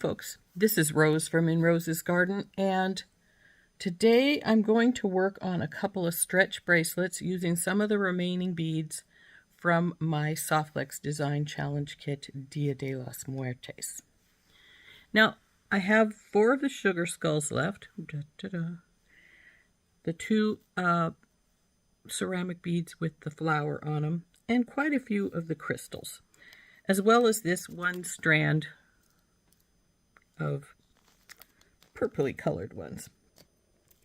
Folks, this is Rose from In Rose's Garden, and today I'm going to work on a couple of stretch bracelets using some of the remaining beads from my SoftFlex Design Challenge Kit Dia de las Muertes. Now, I have 4 of the sugar skulls left, the 2 ceramic beads with the flower on them, and quite a few of the crystals, as well as this one strand of purpley colored ones,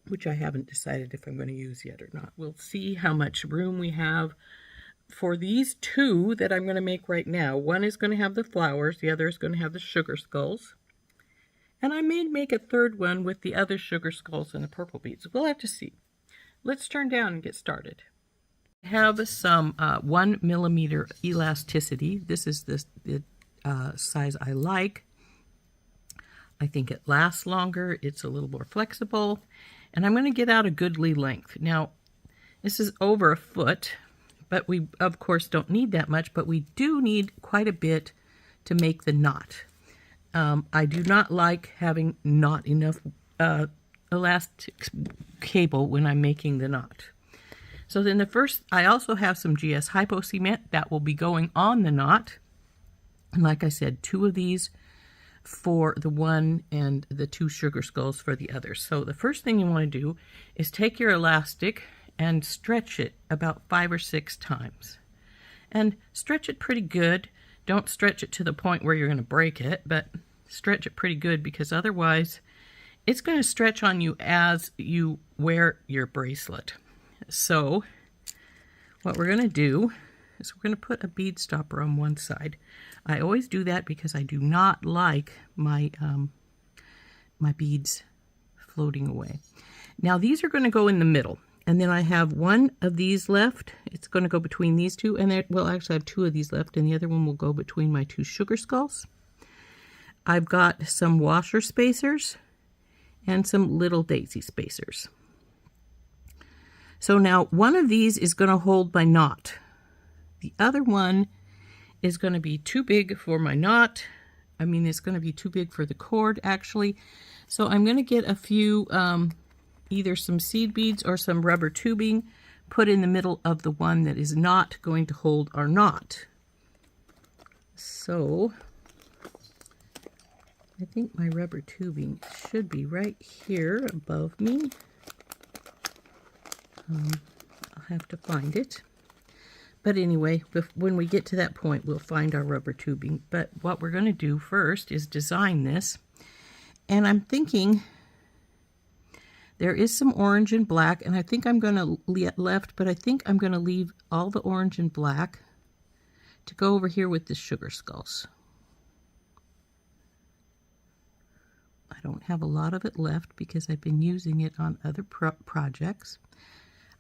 which I haven't decided if I'm going to use yet or not. We'll see how much room we have for these 2 that I'm going to make right now. One is going to have the flowers, the other is going to have the sugar skulls, and I may make a third one with the other sugar skulls and the purple beads. We'll have to see. Let's turn down and get started. I have some 1 millimeter elasticity. This is the size I like. I think it lasts longer, it's a little more flexible, and I'm going to get out a goodly length. Now, this is over a foot, but we, of course, don't need that much, but we do need quite a bit to make the knot. I do not like having not enough elastic cable when I'm making the knot. So then I also have some GS Hypo cement that will be going on the knot. And like I said, 2 of these for the one and the 2 sugar skulls for the other. So the first thing you want to do is take your elastic and stretch it about 5 or 6 times. And stretch it pretty good. Don't stretch it to the point where you're going to break it, but stretch it pretty good, because otherwise it's going to stretch on you as you wear your bracelet. So what we're going to do is we're going to put a bead stopper on one side. I always do that because I do not like my my beads floating away. Now these are going to go in the middle, and then I have 1 of these left. It's going to go between these 2, and there, well, actually I have 2 of these left, and the other one will go between my 2 sugar skulls. I've got some washer spacers and some little daisy spacers. So now 1 of these is going to hold my knot. The other one is going to be too big for my knot. I mean, it's going to be too big for the cord, actually. So I'm going to get a few, either some seed beads or some rubber tubing, put in the middle of the one that is not going to hold our knot. So I think my rubber tubing should be right here above me. I'll have to find it. But anyway, when we get to that point, we'll find our rubber tubing. But what we're going to do first is design this. And I'm thinking there is some orange and black, and I think I'm going to but I think I'm going to leave all the orange and black to go over here with the sugar skulls. I don't have a lot of it left because I've been using it on other projects.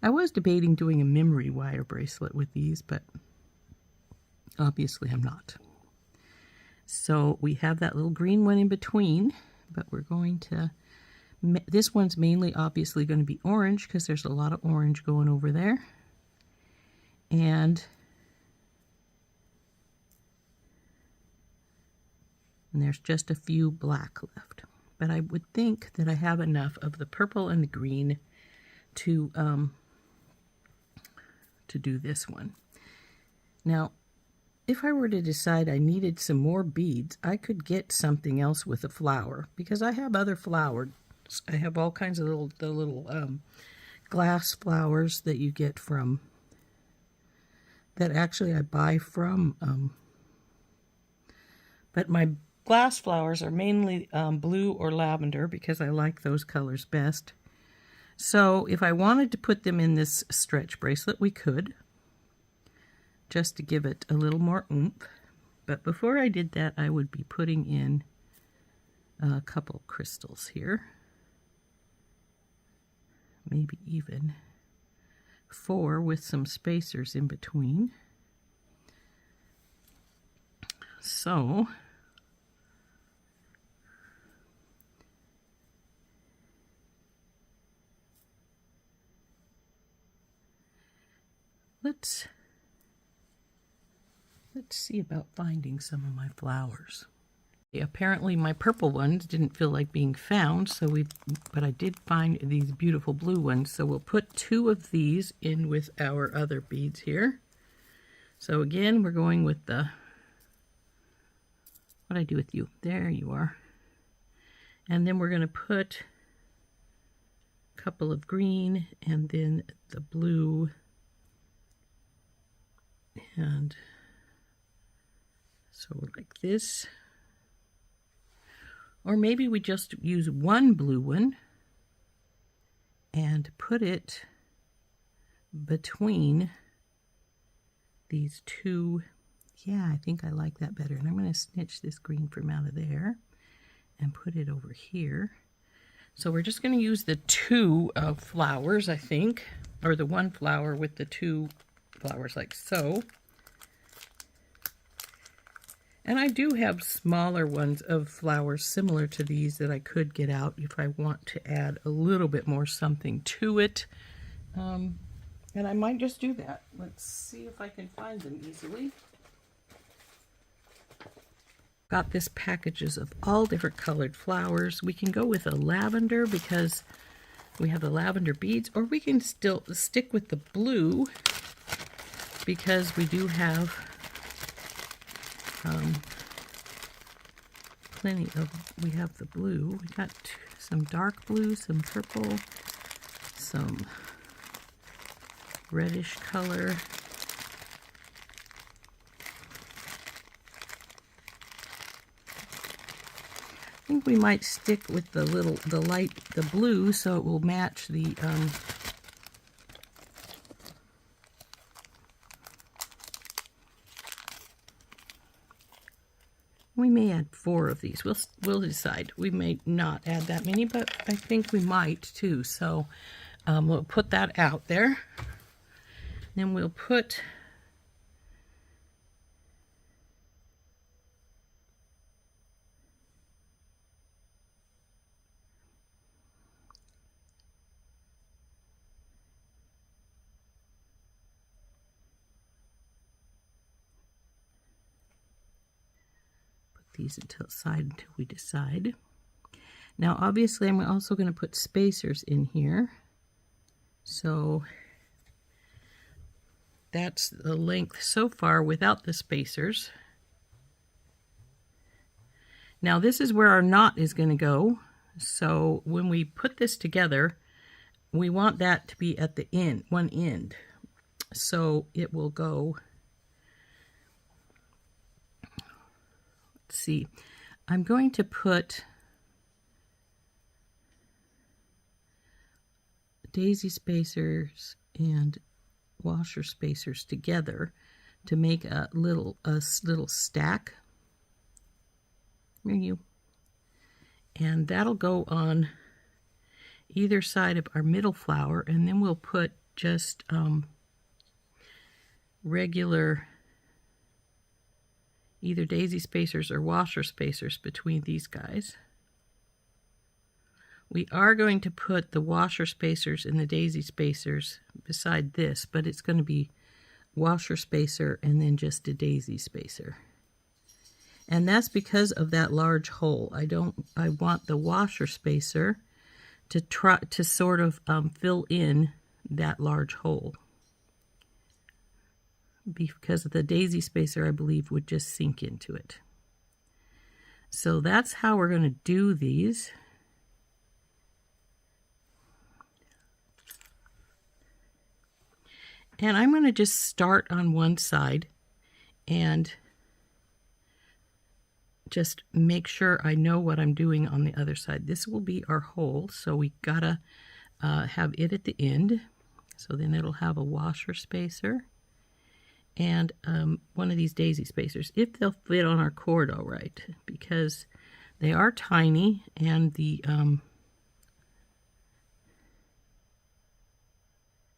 I was debating doing a memory wire bracelet with these, but obviously I'm not. So we have that little green one in between, but we're going to, this one's mainly obviously going to be orange because there's a lot of orange going over there. And there's just a few black left. But I would think that I have enough of the purple and the green to do this one. Now, if I were to decide I needed some more beads, I could get something else with a flower, because I have other flowers. I have all kinds of little glass flowers that you get from, that actually I buy from, but my glass flowers are mainly blue or lavender because I like those colors best. So if I wanted to put them in this stretch bracelet, we could, just to give it a little more oomph. But before I did that, I would be putting in a couple crystals here. Maybe even 4 with some spacers in between. So let's see about finding some of my flowers. Apparently my purple ones didn't feel like being found, but I did find these beautiful blue ones, so we'll put 2 of these in with our other beads here. So again, we're going with the, what'd I do with you? There you are. And then we're going to put a couple of green and then the blue, and so like this. Or maybe we just use one blue one and put it between these 2. Yeah, I think I like that better. And I'm going to snitch this green from out of there and put it over here. So we're just going to use the 2 flowers, I think, or the 1 flower with the 2 flowers like so. And I do have smaller ones of flowers similar to these that I could get out if I want to add a little bit more something to it. And I might just do that. Let's see if I can find them easily. Got this packages of all different colored flowers. We can go with a lavender because we have the lavender beads, or we can still stick with the blue because we do have plenty of, we have the blue. We got some dark blue, some purple, some reddish color. I think we might stick with the blue so it will match the we may add 4 of these. We'll decide. We may not add that many, but I think we might too. So we'll put that out there. Then we'll put these aside until we decide. Now obviously I'm also going to put spacers in here. So that's the length so far without the spacers. Now this is where our knot is going to go. So when we put this together, we want that to be at the end, one end. So it will go, let's see, I'm going to put daisy spacers and washer spacers together to make a little stack. There you. And that'll go on either side of our middle flower, and then we'll put just regular either daisy spacers or washer spacers between these guys. We are going to put the washer spacers and the daisy spacers beside this, but it's going to be washer spacer and then just a daisy spacer. And that's because of that large hole. I want the washer spacer to try to sort of fill in that large hole. Because the daisy spacer, I believe, would just sink into it. So that's how we're going to do these. And I'm going to just start on one side and just make sure I know what I'm doing on the other side. This will be our hole, so we gotta have it at the end. So then it'll have a washer spacer and one of these daisy spacers, if they'll fit on our cord all right, because they are tiny and the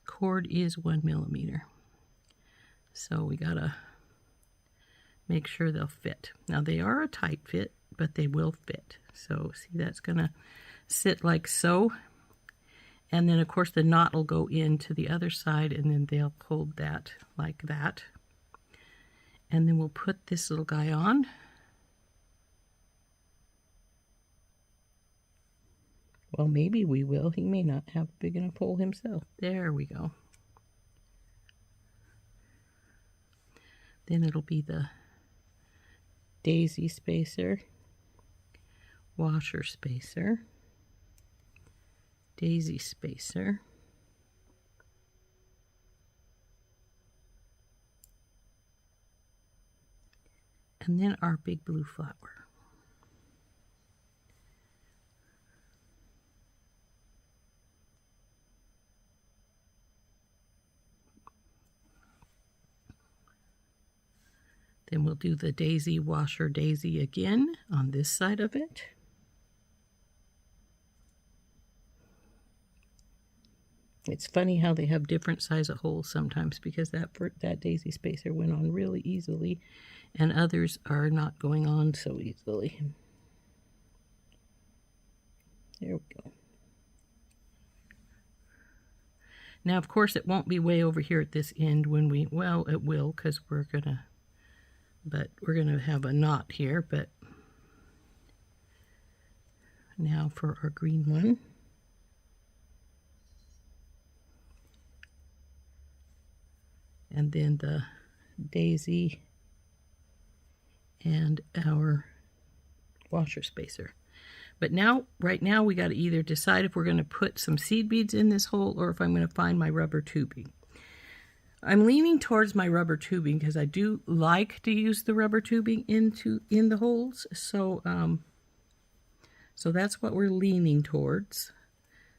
cord is 1 millimeter. So we gotta make sure they'll fit. Now they are a tight fit, but they will fit. So see, that's gonna sit like so. And then of course the knot will go into the other side and then they'll hold that like that. And then we'll put this little guy on. Well, maybe we will. He may not have a big enough hole himself. There we go. Then it'll be the daisy spacer, washer spacer, daisy spacer, and then our big blue flower. Then we'll do the daisy washer daisy again on this side of it. It's funny how they have different size of holes sometimes, because that daisy spacer went on really easily and others are not going on so easily. There we go. Now, of course, it won't be way over here at this end when we, well, it will, because we're gonna have a knot here. But now for our green one. And then the daisy and our washer spacer. But now, right now, we got to either decide if we're going to put some seed beads in this hole or if I'm going to find my rubber tubing. I'm leaning towards my rubber tubing because I do like to use the rubber tubing in the holes. So, so that's what we're leaning towards.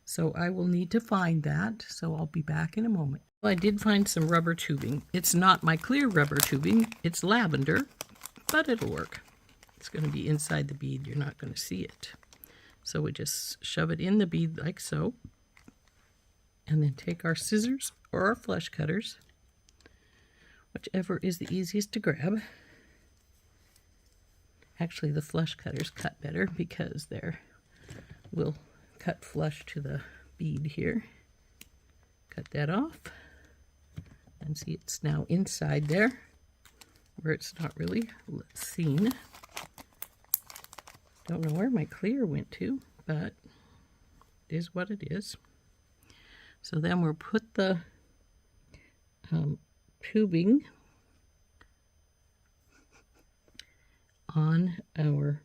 So I will need to find that. So I'll be back in a moment. Well, I did find some rubber tubing. It's not my clear rubber tubing. It's lavender, but it'll work. It's going to be inside the bead. You're not going to see it. So we just shove it in the bead like so. And then take our scissors or our flush cutters, whichever is the easiest to grab. Actually, the flush cutters cut better because will cut flush to the bead here. Cut that off. And see, it's now inside there where it's not really seen. Don't know where my clear went to, but it is what it is. So then we'll put the tubing on our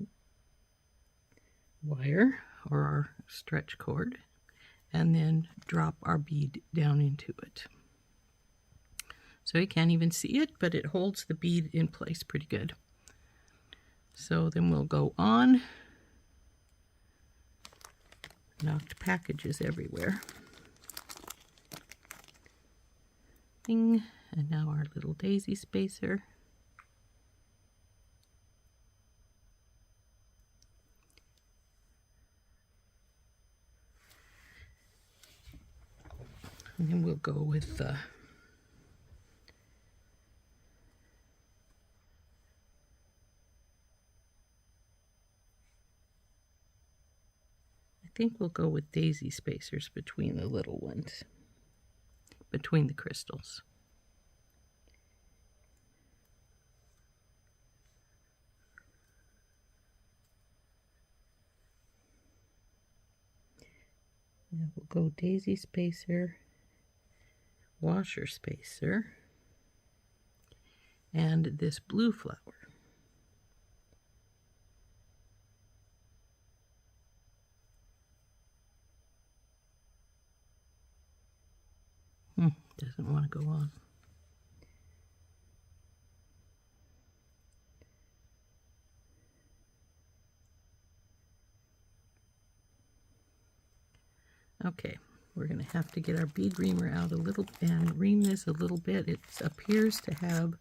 wire or our stretch cord and then drop our bead down into it. So you can't even see it, but it holds the bead in place pretty good. So then we'll go on. Knocked packages everywhere. Ding. And now our little daisy spacer. And then we'll go with the I think we'll go with daisy spacers between the little ones, between the crystals. Now we'll go daisy spacer, washer spacer, and this blue flower. Doesn't want to go on. Okay, we're going to have to get our bead reamer out a little and ream this a little bit. It appears to have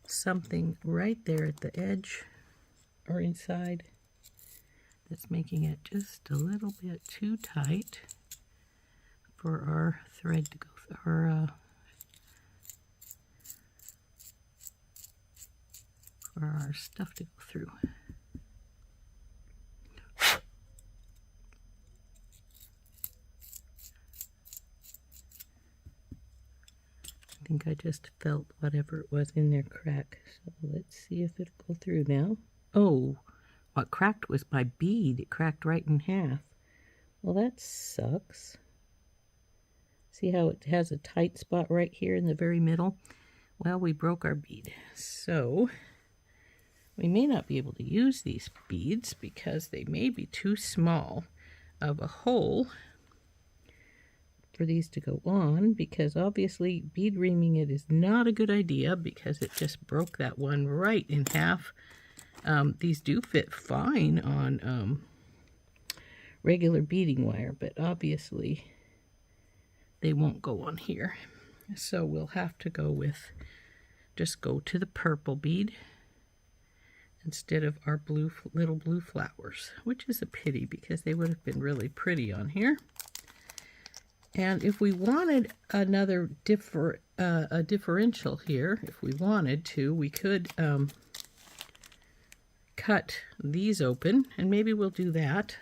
something right there at the edge or inside that's making it just a little bit too tight for our thread to go through, for our stuff to go through. I think I just felt whatever it was in there crack. So let's see if it'll go through now. Oh, what cracked was my bead. It cracked right in half. Well, that sucks. See how it has a tight spot right here in the very middle? Well, we broke our bead. So we may not be able to use these beads because they may be too small of a hole for these to go on, because obviously bead reaming it is not a good idea because it just broke that one right in half. These do fit fine on regular beading wire, but obviously they won't go on here. So we'll have to go with, just go to the purple bead instead of our little blue flowers, which is a pity because they would have been really pretty on here. And if we wanted another a differential here, if we wanted to, we could cut these open, and maybe we'll do that.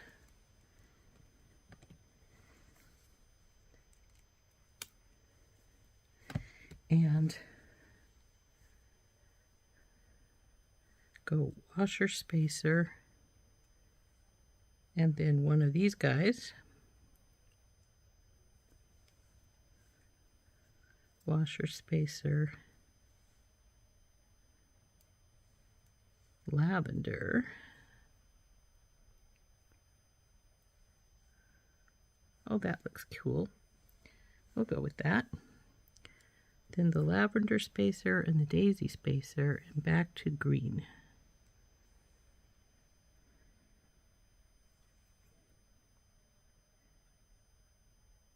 And go washer spacer, and then one of these guys. Washer spacer, lavender, oh, that looks cool, we'll go with that. Then the lavender spacer and the daisy spacer, and back to green.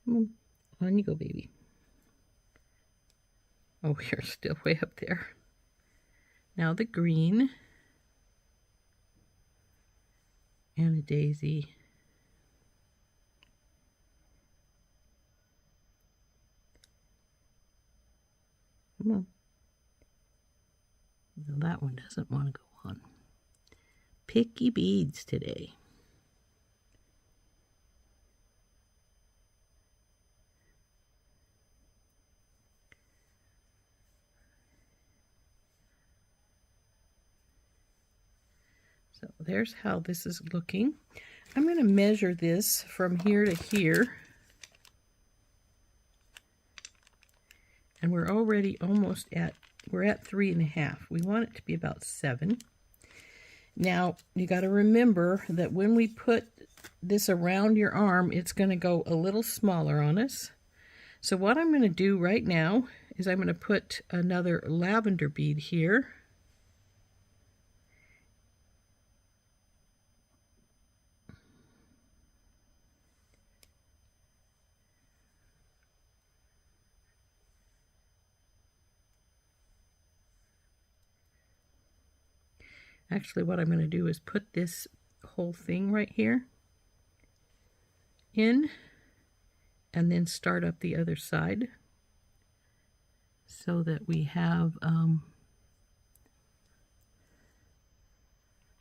Come on you go, baby. Oh, you're still way up there. Now the green and a daisy. Come on. No, that one doesn't want to go on. Picky beads today. So there's how this is looking. I'm going to measure this from here to here. And we're already almost at, we're at 3.5. We want it to be about 7. Now, you got to remember that when we put this around your arm, it's going to go a little smaller on us. So what I'm going to do right now is I'm going to put another lavender bead here. Actually, what I'm going to do is put this whole thing right here in, and then start up the other side so that we have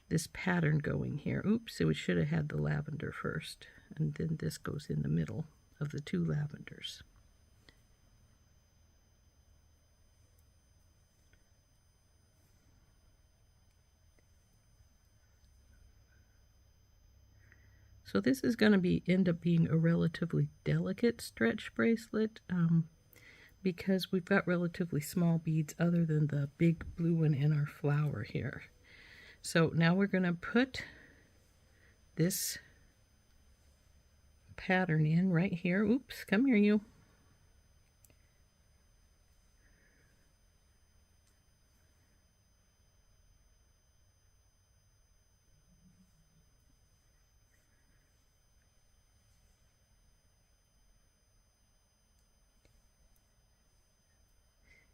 this pattern going here. Oops, so we should have had the lavender first, and then this goes in the middle of the two lavenders. So this is going to end up being a relatively delicate stretch bracelet because we've got relatively small beads other than the big blue one in our flower here. So now we're going to put this pattern in right here. Oops, come here you.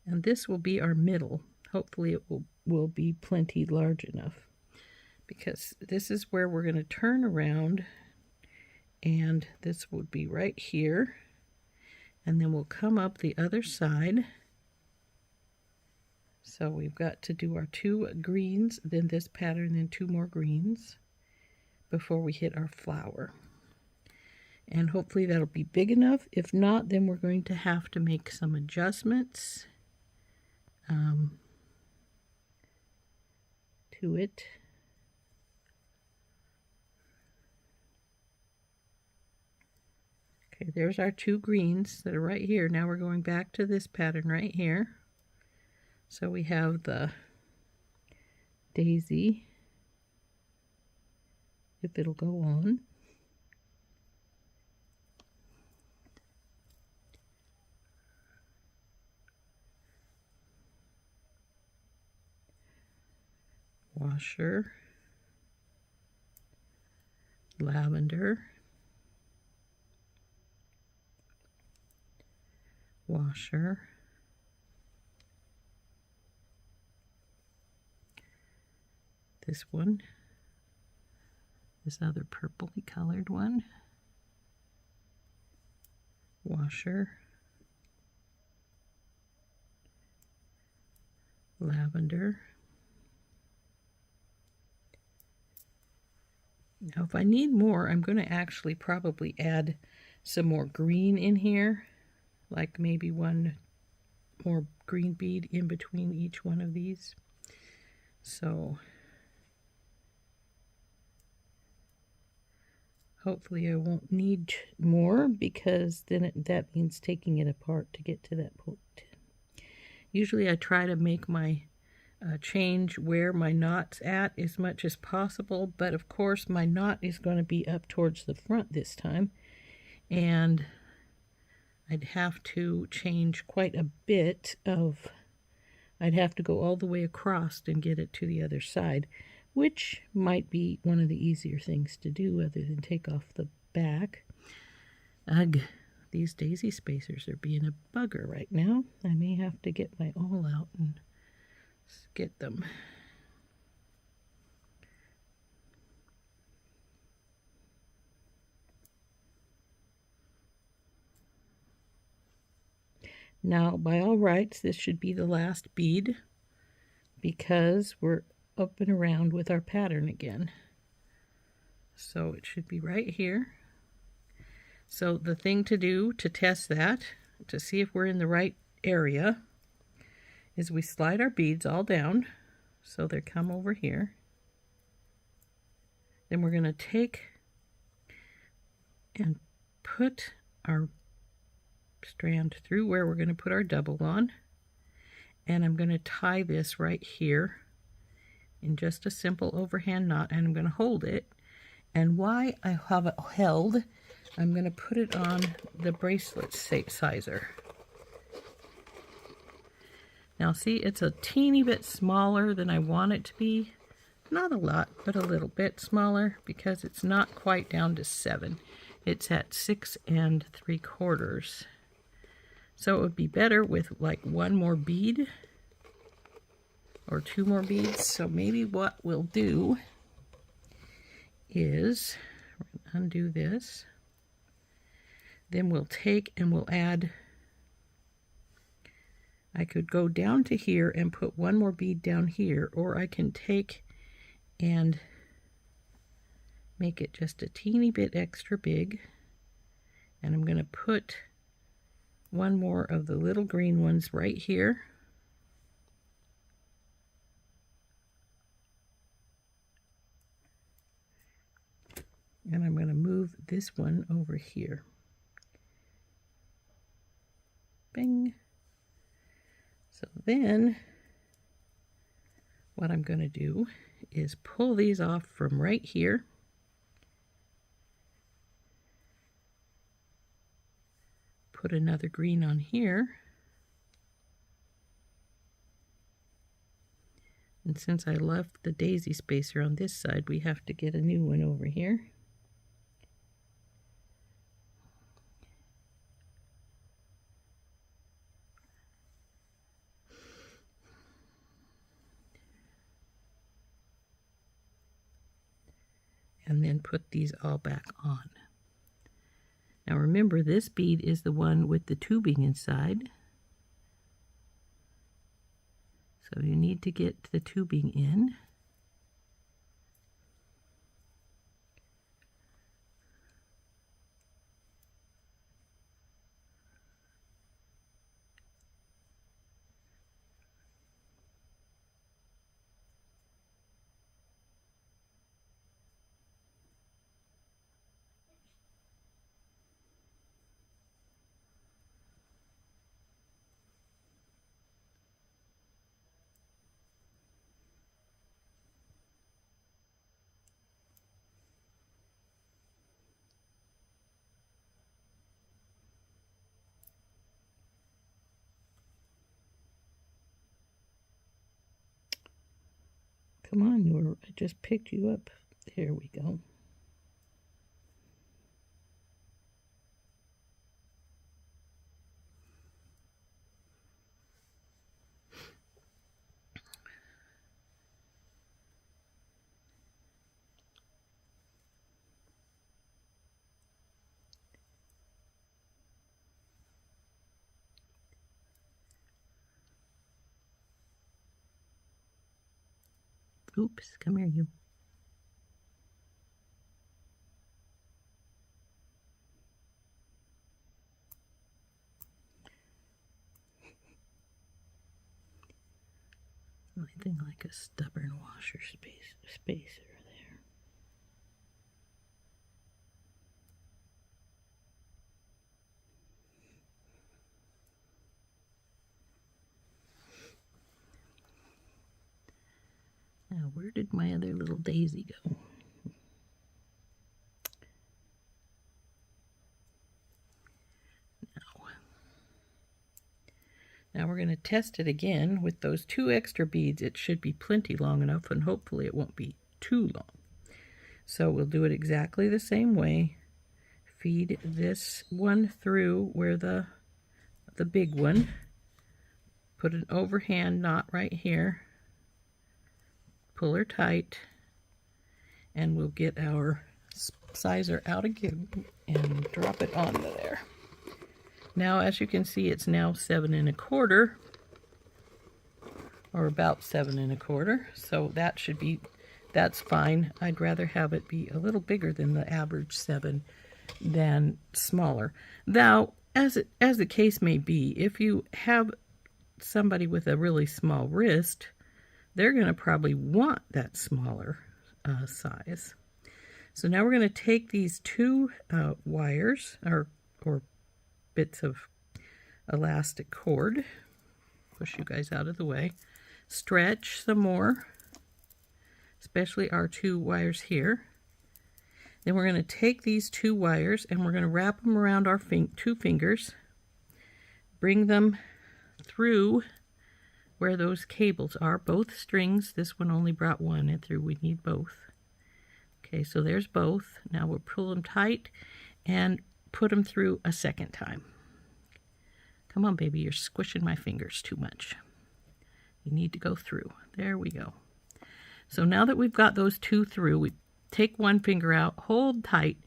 And this will be our middle. Hopefully it will be plenty large enough, because this is where we're going to turn around, and this would be right here, and then we'll come up the other side. So we've got to do our 2 greens, then this pattern, then 2 more greens before we hit our flower. And hopefully that'll be big enough. If not, then we're going to have to make some adjustments to it. Okay, there's our two greens that are right here. Now we're going back to this pattern right here. So we have the daisy, if it'll go on. Washer, lavender, washer, this one, this other purpley colored one, washer, lavender. Now if I need more, I'm going to actually probably add some more green in here, like maybe one more green bead in between each one of these. So hopefully I won't need more, because then that means taking it apart to get to that point. Usually I try to make my change where my knot's at as much as possible, but of course my knot is going to be up towards the front this time, and I'd have to change quite a bit of, I'd have to go all the way across and get it to the other side, which might be one of the easier things to do other than take off the back. Ugh, these daisy spacers are being a bugger right now. I may have to get my awl out and get them. Now, by all rights, this should be the last bead, because we're up and around with our pattern again. So it should be right here. So the thing to do to test that, to see if we're in the right area, is we slide our beads all down so they come over here. Then we're going to take and put our strand through where we're going to put our double on, and I'm going to tie this right here in just a simple overhand knot, and I'm going to hold it. And why I have it held, I'm going to put it on the bracelet sizer. Now see, it's a teeny bit smaller than I want it to be. Not a lot, but a little bit smaller, because it's not quite down to 7. It's at 6 3/4. So it would be better with like one more bead or 2 more beads. So maybe what we'll do is undo this. Then we'll take and we'll add, I could go down to here and put one more bead down here, or I can take and make it just a teeny bit extra big, and I'm going to put one more of the little green ones right here. And I'm going to move this one over here. Bing. So then what I'm going to do is pull these off from right here. Put another green on here. And since I left the daisy spacer on this side, we have to get a new one over here. And then put these all back on. Now remember, this bead is the one with the tubing inside. So you need to get the tubing in. Come on, I just picked you up. There we go. Oops, come here, you. Something like a stubborn washer spacer there. Now, where did my other little daisy go? Now we're going to test it again with those 2 extra beads. It should be plenty long enough, and hopefully it won't be too long. So we'll do it exactly the same way. Feed this one through where the big one. Put an overhand knot right here. Pull her tight, and we'll get our sizer out again and drop it onto there. Now, as you can see, it's now 7 1/4, or about 7 1/4. So that's fine. I'd rather have it be a little bigger than the average 7 than smaller. Now, as the case may be, if you have somebody with a really small wrist, they're going to probably want that smaller size. So now we're going to take these 2 wires or bits of elastic cord, push you guys out of the way, stretch some more, especially our 2 wires here. Then we're going to take these 2 wires and we're going to wrap them around our 2 fingers, bring them through where those cables are, both strings. This one only brought one in through, we need both. Okay, so there's both. Now we'll pull them tight and put them through a second time. Come on, baby, you're squishing my fingers too much. You need to go through. There we go. So now that we've got those 2 through, we take one finger out, hold tight.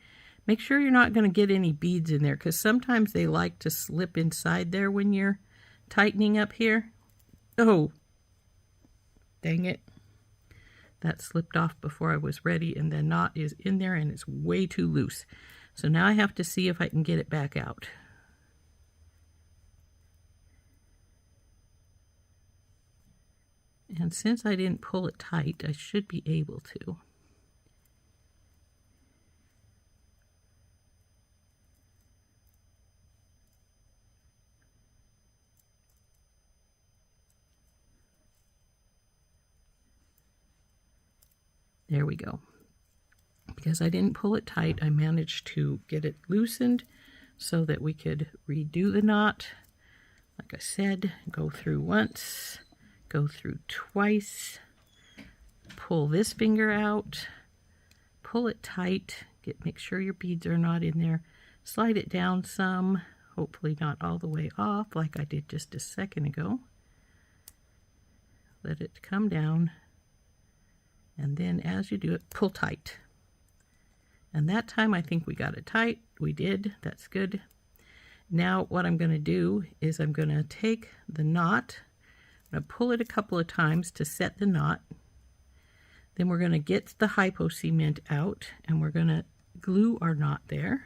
Make sure you're not going to get any beads in there, because sometimes they like to slip inside there when you're tightening up here. Oh, dang it. That slipped off before I was ready, and the knot is in there and it's way too loose. So now I have to see if I can get it back out. And since I didn't pull it tight, I should be able to. There we go. Because I didn't pull it tight, I managed to get it loosened so that we could redo the knot. Like I said, go through once, go through twice, pull this finger out, pull it tight, make sure your beads are not in there, slide it down some, hopefully not all the way off like I did just a second ago. Let it come down, and then as you do it, pull tight. And that time I think we got it tight. We did. That's good. Now what I'm going to do is I'm going to take the knot, I'm going to pull it a couple of times to set the knot. Then we're going to get the hypo cement out and we're going to glue our knot there.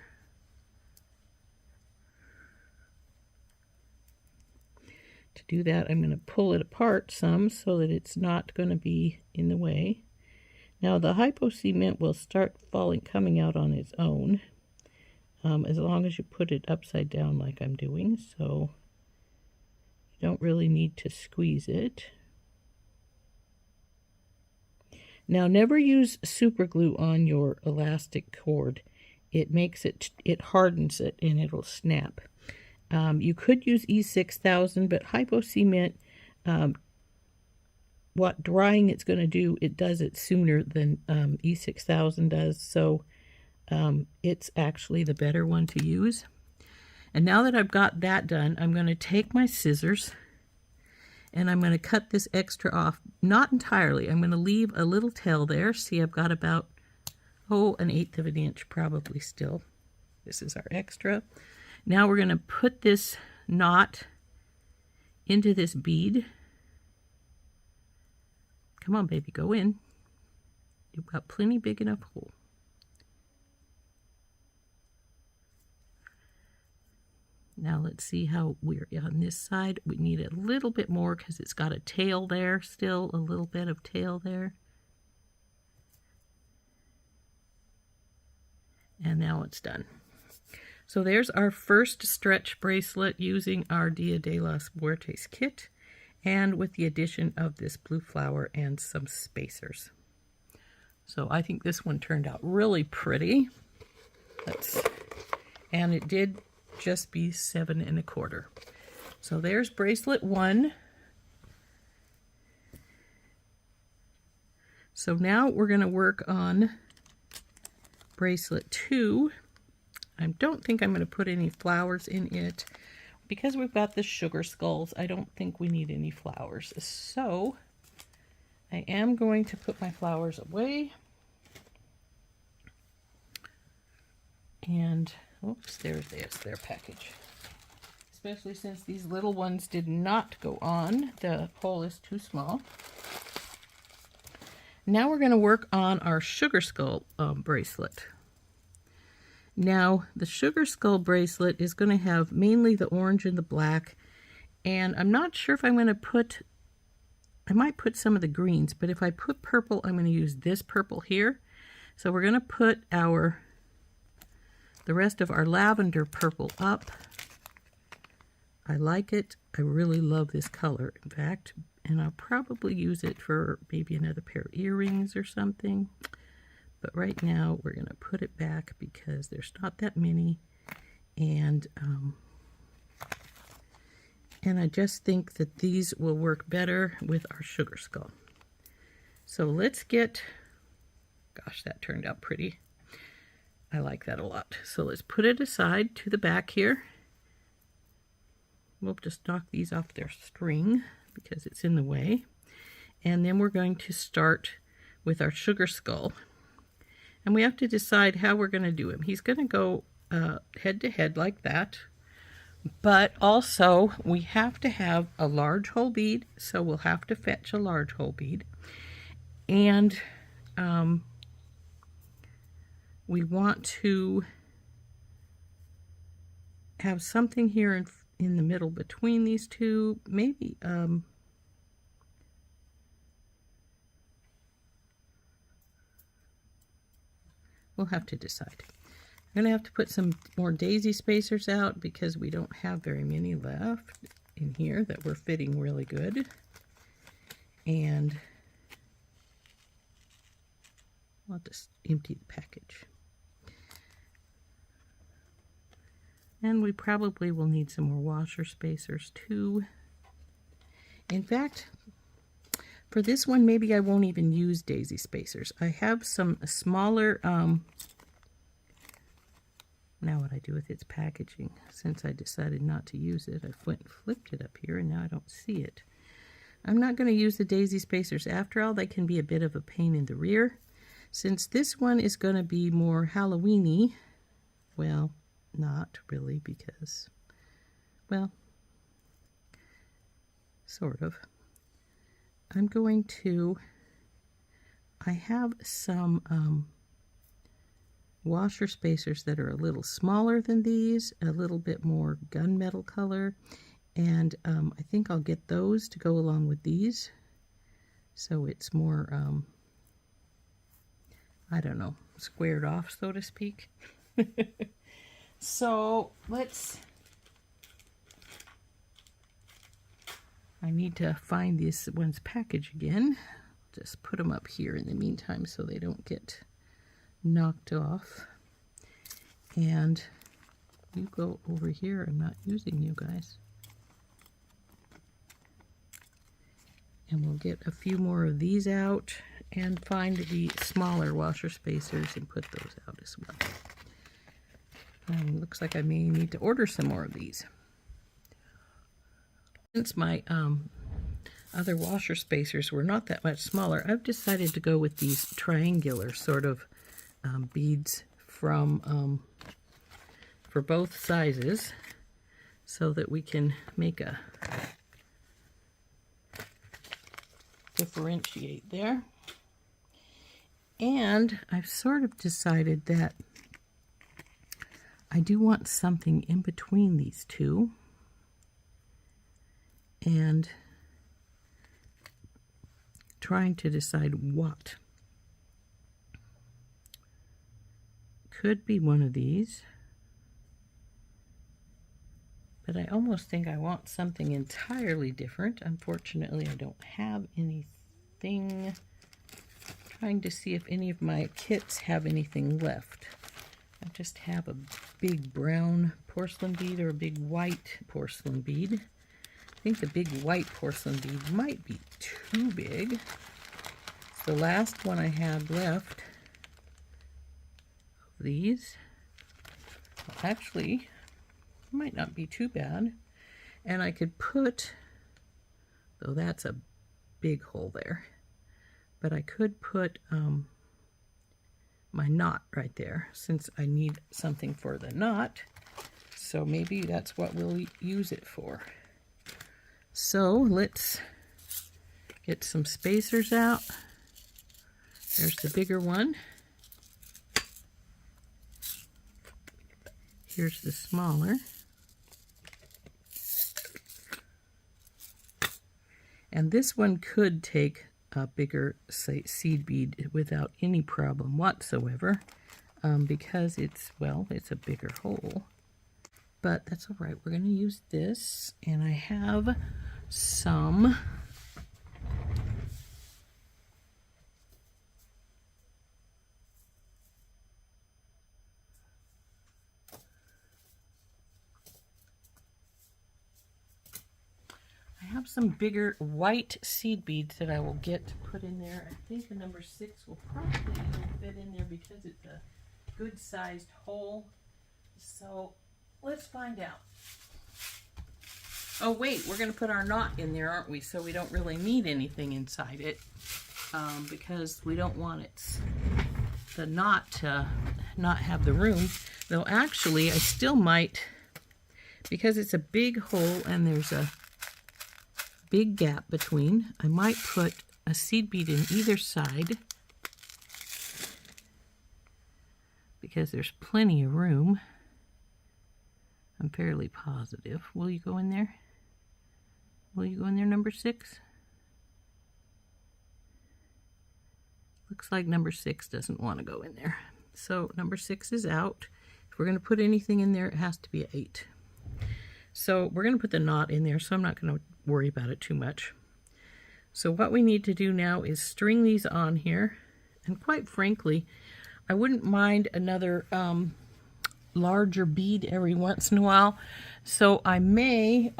To do that, I'm going to pull it apart some so that it's not going to be in the way. Now the hypo cement will start coming out on its own, as long as you put it upside down like I'm doing, so you don't really need to squeeze it. Now never use super glue on your elastic cord. It hardens it and it'll snap. You could use E6000, but hypo cement what drying it's going to do, it does it sooner than E6000 does. So it's actually the better one to use. And now that I've got that done, I'm going to take my scissors and I'm going to cut this extra off. Not entirely. I'm going to leave a little tail there. See, I've got about, oh, 1/8 of an inch probably still. This is our extra. Now we're going to put this knot into this bead. Come on, baby, go in. You've got plenty big enough hole. Now let's see how we're on this side. We need a little bit more because it's got a tail there still, a little bit of tail there. And now it's done. So there's our first stretch bracelet using our Dia de las Muertes kit and with the addition of this blue flower and some spacers. So I think this one turned out really pretty. And it did just be 7 1/4. So there's bracelet 1. So now we're going to work on bracelet 2. I don't think I'm going to put any flowers in it because we've got the sugar skulls. I don't think we need any flowers. So I am going to put my flowers away. And oops, there's their package. Especially since these little ones did not go on. The hole is too small. Now we're going to work on our sugar skull bracelet. Now the sugar skull bracelet is going to have mainly the orange and the black. And I'm not sure if I'm going to put, I might put some of the greens, but if I put purple, I'm going to use this purple here. So we're going to put the rest of our lavender purple up. I like it. I really love this color, in fact, and I'll probably use it for maybe another pair of earrings or something. But right now we're going to put it back because there's not that many, and I just think that these will work better with our sugar skull. So let's get, gosh, that turned out pretty. I like that a lot. So let's put it aside to the back here. We'll just knock these off their string because it's in the way. And then we're going to start with our sugar skull. And we have to decide how we're going to do him. He's going to go head to head like that. But also we have to have a large hole bead. So we'll have to fetch a large hole bead. And we want to have something here in the middle between these two. Maybe we'll have to decide. I'm going to have to put some more daisy spacers out because we don't have very many left in here that were fitting really good. And I'll just empty the package. And we probably will need some more washer spacers too. In fact, for this one, maybe I won't even use daisy spacers. I have some smaller, now what I do with its packaging, since I decided not to use it, I went and flipped it up here and now I don't see it. I'm not going to use the daisy spacers after all. They can be a bit of a pain in the rear. Since this one is going to be more Halloween-y, well, not really because, well, sort of. I'm going to, I have some washer spacers that are a little smaller than these, a little bit more gunmetal color, and I think I'll get those to go along with these. So it's more, I don't know, squared off, so to speak. So I need to find this one's package again. Just put them up here in the meantime so they don't get knocked off. And you go over here. I'm not using you guys. And we'll get a few more of these out and find the smaller washer spacers and put those out as well. Looks like I may need to order some more of these. Since my other washer spacers were not that much smaller, I've decided to go with these triangular sort of beads from for both sizes, so that we can make a differentiate there. And I've sort of decided that I do want something in between these two, and trying to decide what. Could be one of these, but I almost think I want something entirely different. Unfortunately, I don't have anything. Trying to see if any of my kits have anything left. I just have a big brown porcelain bead or a big white porcelain bead. I think the big white porcelain bead might be too big. It's the last one I had left of these. Well, actually, might not be too bad. And I could put, though that's a big hole there, but I could put my knot right there, since I need something for the knot. So maybe that's what we'll use it for. So let's get some spacers out. There's the bigger one. Here's the smaller. And this one could take a bigger, say, seed bead without any problem whatsoever, because it's, well, it's a bigger hole. But that's all right. We're going to use this, and I have some bigger white seed beads that I will get to put in there. I think the number 6 will probably even fit in there because it's a good sized hole. So let's find out. Oh wait, we're going to put our knot in there, aren't we? So we don't really need anything inside it, because we don't want the knot to not have the room. Though actually I still might, because it's a big hole and there's a big gap between, I might put a seed bead in either side, because there's plenty of room. I'm fairly positive. Will you go in there? Will you go in there, number 6? Looks like number 6 doesn't want to go in there. So number 6 is out. If we're going to put anything in there, it has to be an 8. So we're going to put the knot in there, so I'm not going to worry about it too much. So what we need to do now is string these on here, and quite frankly, I wouldn't mind another larger bead every once in a while. So I may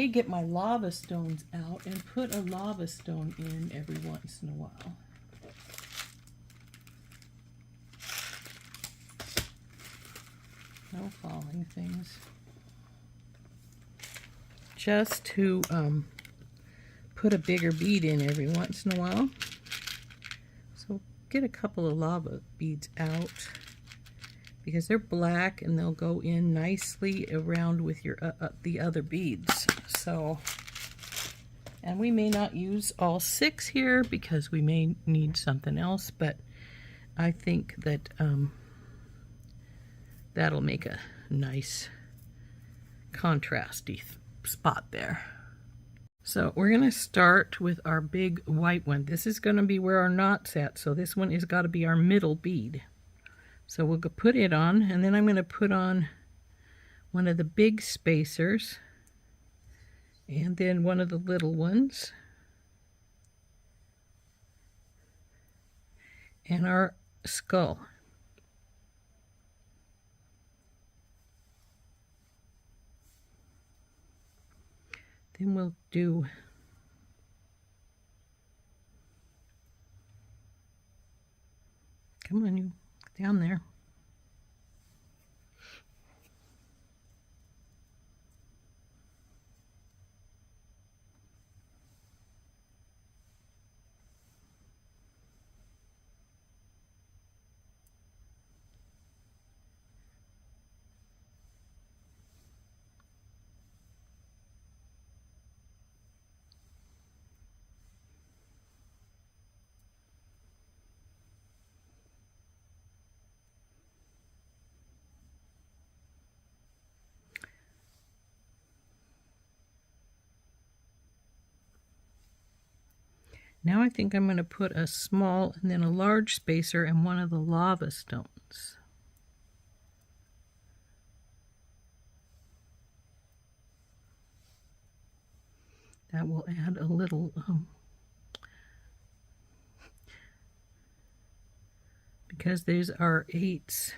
get my lava stones out and put a lava stone in every once in a while. No falling things. Just to put a bigger bead in every once in a while. So get a couple of lava beads out, because they're black and they'll go in nicely around with your the other beads. So, and we may not use all 6 here because we may need something else, but I think that that'll make a nice contrasty spot there. So we're going to start with our big white one. This is going to be where our knot's at, so this one has got to be our middle bead. So we'll go put it on, and then I'm going to put on one of the big spacers, and then one of the little ones, and our skull. Then we'll do come on, you down there. Now I think I'm going to put a small and then a large spacer in one of the lava stones. That will add a little because these are 8s,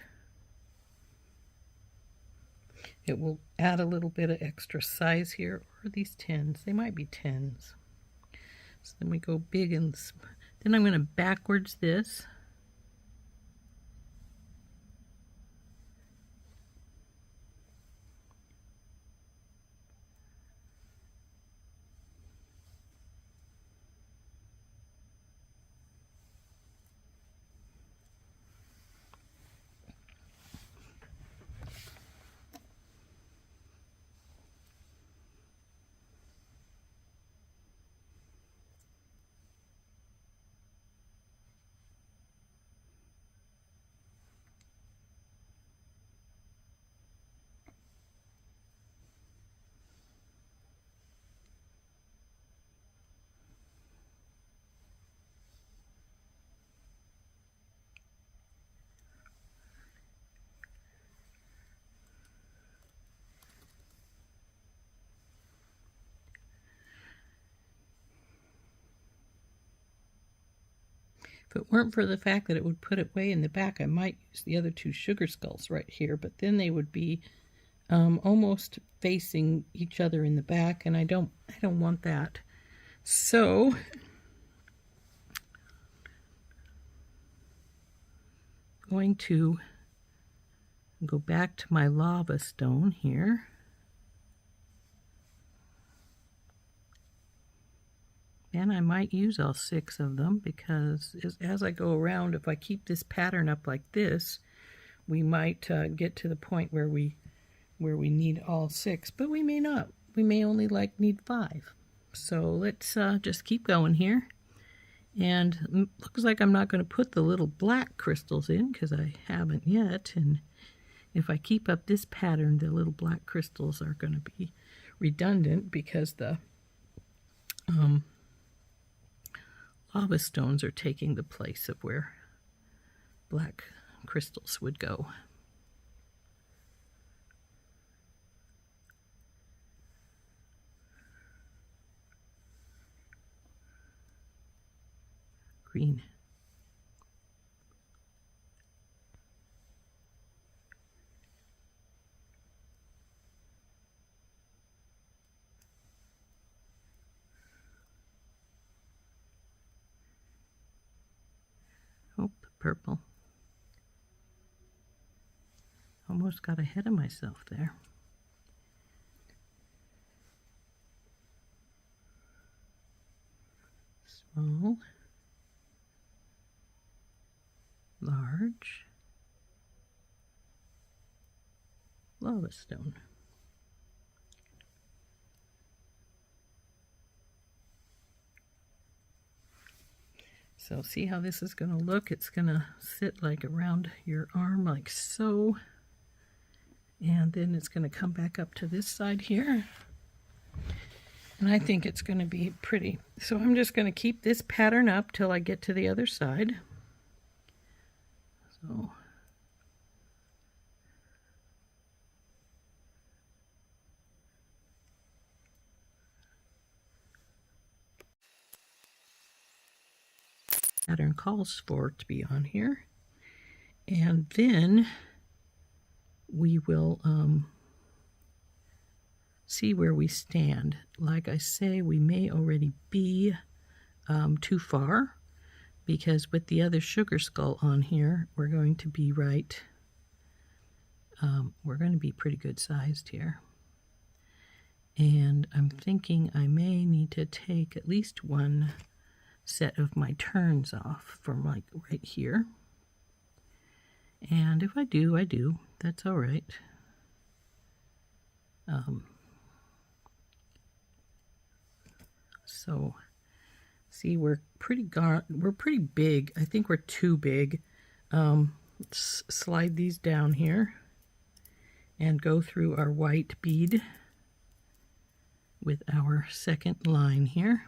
it will add a little bit of extra size here. Or are these 10s? They might be 10s. So then we go big, and then I'm going to backwards this. If it weren't for the fact that it would put it way in the back, I might use the other 2 sugar skulls right here, but then they would be almost facing each other in the back, and I don't want that. So I'm going to go back to my lava stone here. And I might use all 6 of them, because as I go around, if I keep this pattern up like this, we might get to the point where we need all 6, but we may not. We may only need 5. So let's just keep going here. And looks like I'm not going to put the little black crystals in, because I haven't yet. And if I keep up this pattern, the little black crystals are going to be redundant, because the lava stones are taking the place of where black crystals would go. Green. Oh, purple. Almost got ahead of myself there. Small, large, lava stone. So see how this is going to look? It's going to sit like around your arm like so. And then it's going to come back up to this side here. And I think it's going to be pretty. So I'm just going to keep this pattern up till I get to the other side. So pattern calls for it to be on here. And then we will see where we stand. Like I say, we may already be too far, because with the other sugar skull on here, we're going to be right. We're going to be pretty good sized here. And I'm thinking I may need to take at least one set of my turns off from like right here. And if I do, I do. That's all right. So, see, we're pretty big. I think we're too big. Let's slide these down here and go through our white bead with our second line here.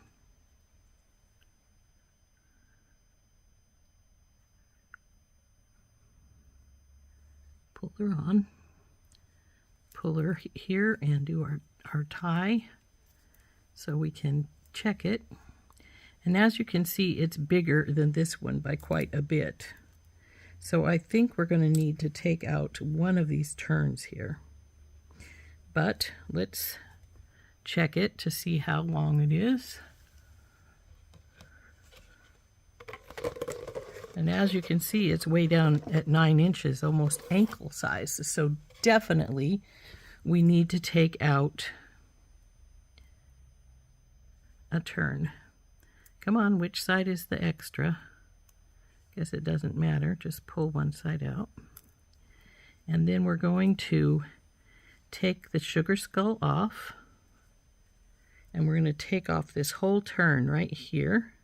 Pull her on. Pull her here and do our tie so we can check it. And as you can see, it's bigger than this one by quite a bit. So I think we're going to need to take out one of these turns here. But let's check it to see how long it is. And as you can see, it's way down at 9 inches, almost ankle size. So definitely we need to take out a turn. Come on, which side is the extra? Guess it doesn't matter, just pull one side out. And then we're going to take the sugar skull off, and we're going to take off this whole turn right here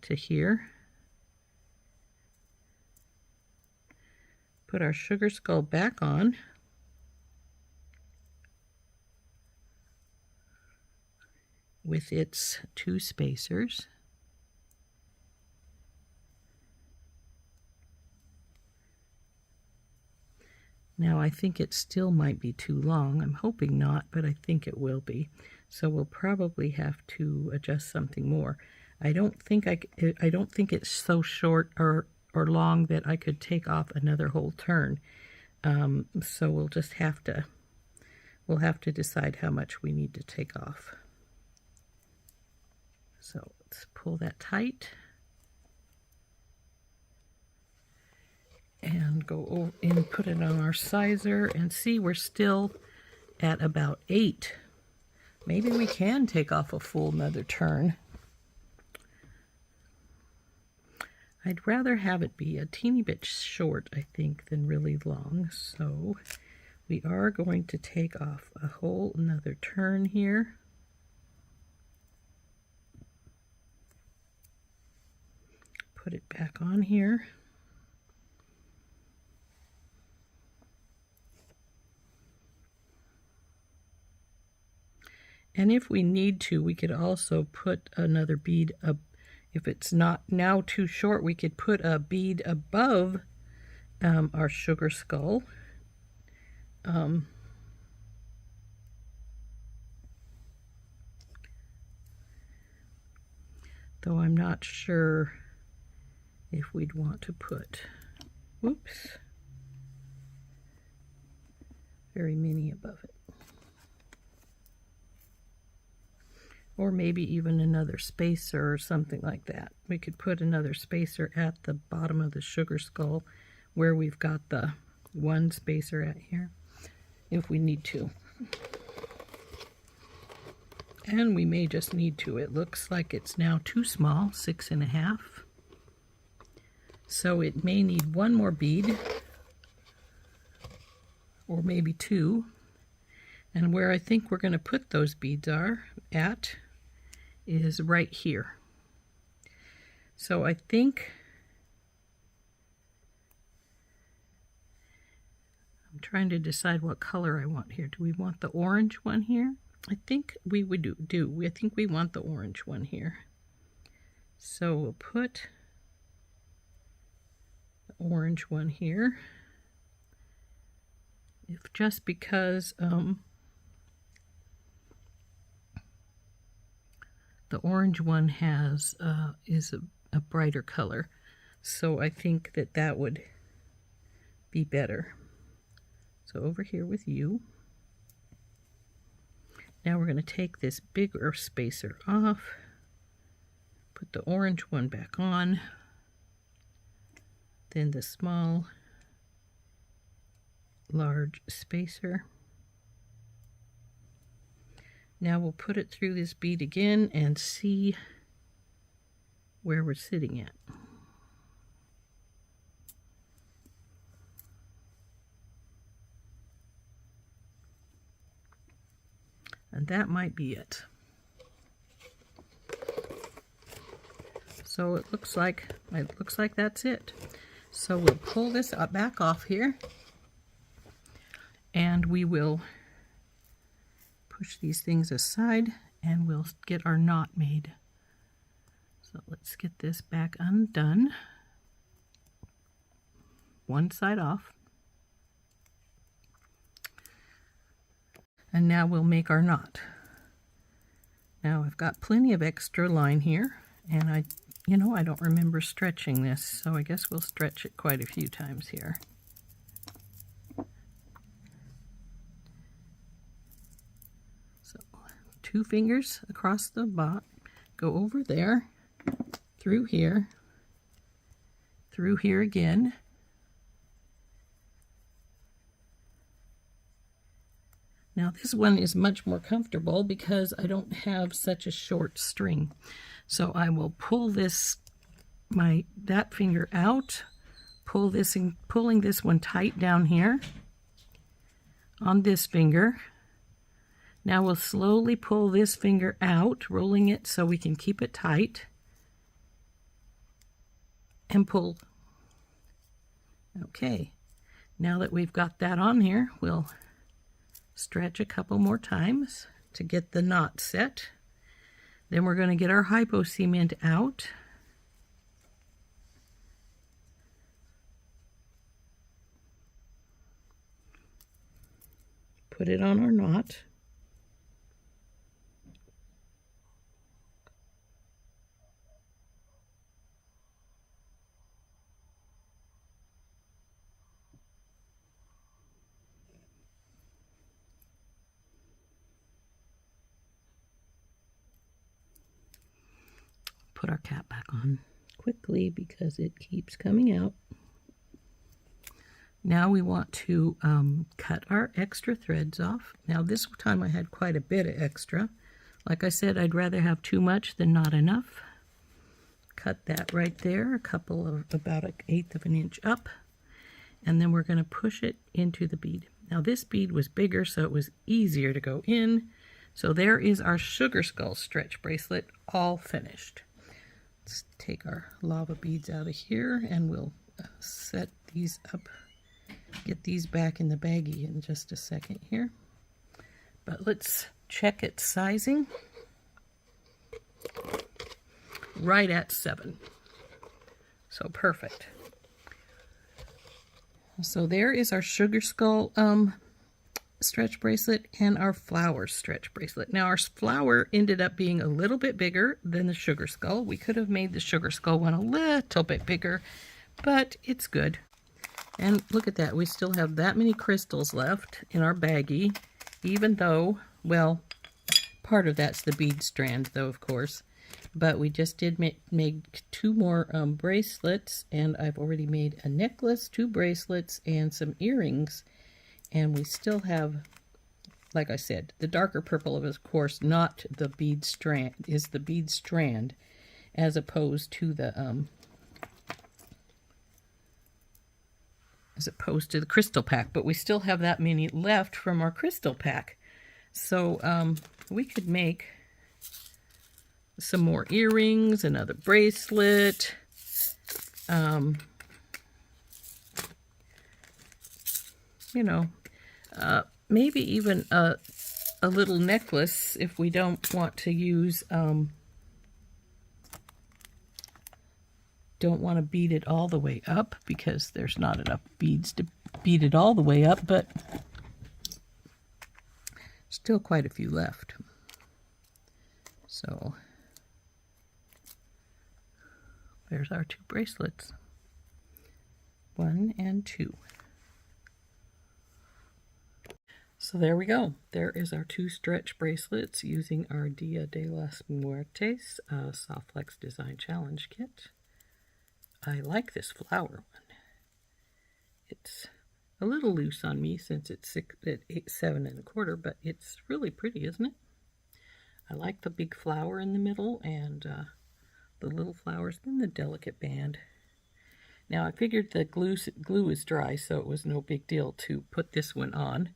to here. Put our sugar skull back on. With its 2 spacers. Now I think it still might be too long. I'm hoping not, but I think it will be. So we'll probably have to adjust something more. I don't think it's so short or long that I could take off another whole turn. So we'll just have to decide how much we need to take off. So let's pull that tight and go over and put it on our sizer, and see, we're still at about 8. Maybe we can take off a full another turn. I'd rather have it be a teeny bit short, I think, than really long. So we are going to take off a whole another turn here. Put it back on here. And if we need to, we could also put another bead up. If it's not now too short, we could put a bead above our sugar skull. Though I'm not sure if we'd want to put, whoops, very mini above it. Or maybe even another spacer or something like that. We could put another spacer at the bottom of the sugar skull where we've got the 1 spacer at here, if we need to. And we may just need to. It looks like it's now too small, 6.5. So it may need 1 more bead, or maybe 2. And where I think we're going to put those beads is right here. So I think I'm trying to decide what color I want here. Do we want the orange one here? I think we would do. I think we want the orange one here. So we'll put the orange one here. Just because the orange one is a brighter color, so I think that would be better. So over here with you, Now we're going to take this bigger spacer off, put the orange one back on, then the small, large spacer. Now we'll put it through this bead again and see where we're sitting at. And that might be it. So it looks like that's it. So we'll pull this back off here, and we will push these things aside, and we'll get our knot made. So let's get this back undone. One side off. And now we'll make our knot. Now I've got plenty of extra line here, and I don't remember stretching this, so I guess we'll stretch it quite a few times here. So 2 fingers across the bot, go over there, through here again. Now this one is much more comfortable because I don't have such a short string. So I will pull that finger out, pulling this one tight down here on this finger. Now we'll slowly pull this finger out, rolling it so we can keep it tight, and pull. Okay, now that we've got that on here, we'll stretch a couple more times to get the knot set. Then we're going to get our hypo cement out. Put it on our knot. Put our cap back on quickly because it keeps coming out. Now we want to cut our extra threads off. Now this time I had quite a bit of extra. Like I said, I'd rather have too much than not enough. Cut that right there, about 1/8 of an inch up. And then we're going to push it into the bead. Now this bead was bigger, so it was easier to go in. So there is our sugar skull stretch bracelet all finished. Let's take our lava beads out of here, and we'll set these up, get these back in the baggie in just a second here. But let's check its sizing. Right at 7. So perfect. So there is our sugar skull stretch bracelet and our flower stretch bracelet. Now our flower ended up being a little bit bigger than the sugar skull. We could have made the sugar skull one a little bit bigger, but it's good. And look at that, we still have that many crystals left in our baggie, even though, well, part of that's the bead strand though, of course. But we just did make 2 more bracelets, and I've already made a necklace, 2 bracelets, and some earrings. And we still have, like I said, the darker purple of course, not the bead strand, is the bead strand, as opposed to the crystal pack. But we still have that many left from our crystal pack. So we could make some more earrings, another bracelet, maybe even a little necklace if we don't want to use, don't want to bead it all the way up because there's not enough beads to bead it all the way up, but still quite a few left. So there's our 2 bracelets, 1 and 2. So there we go. There is our 2 stretch bracelets using our Dia de las Muertes SoftFlex Design Challenge Kit. I like this flower one. It's a little loose on me since it's 7 1/4, but it's really pretty, isn't it? I like the big flower in the middle and the little flowers and the delicate band. Now I figured the glue is dry, so it was no big deal to put this one on.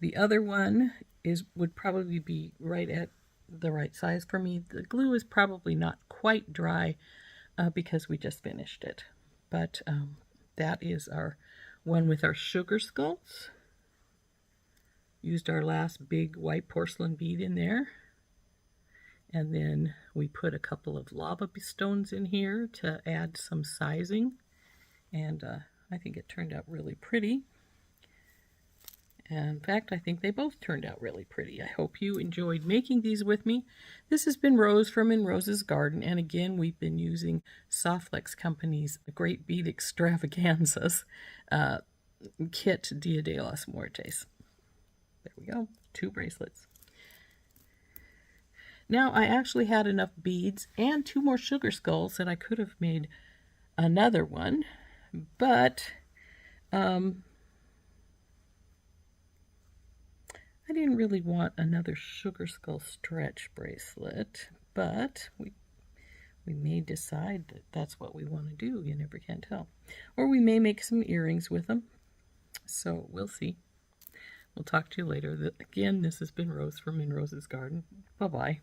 The other one would probably be right at the right size for me. The glue is probably not quite dry because we just finished it. But that is our one with our sugar skulls. Used our last big white porcelain bead in there. And then we put a couple of lava stones in here to add some sizing. And I think it turned out really pretty. And in fact, I think they both turned out really pretty. I hope you enjoyed making these with me. This has been Rose from In Rose's Garden, and again, we've been using SoftFlex Company's Great Bead Extravaganzas kit Dia de las Muertes. There we go, 2 bracelets. Now, I actually had enough beads and 2 more sugar skulls that I could have made another one, but I didn't really want another sugar skull stretch bracelet, but we may decide that that's what we want to do. You never can tell. Or we may make some earrings with them. So we'll see. We'll talk to you later. Again, this has been Rose from In Rose's Garden. Bye-bye.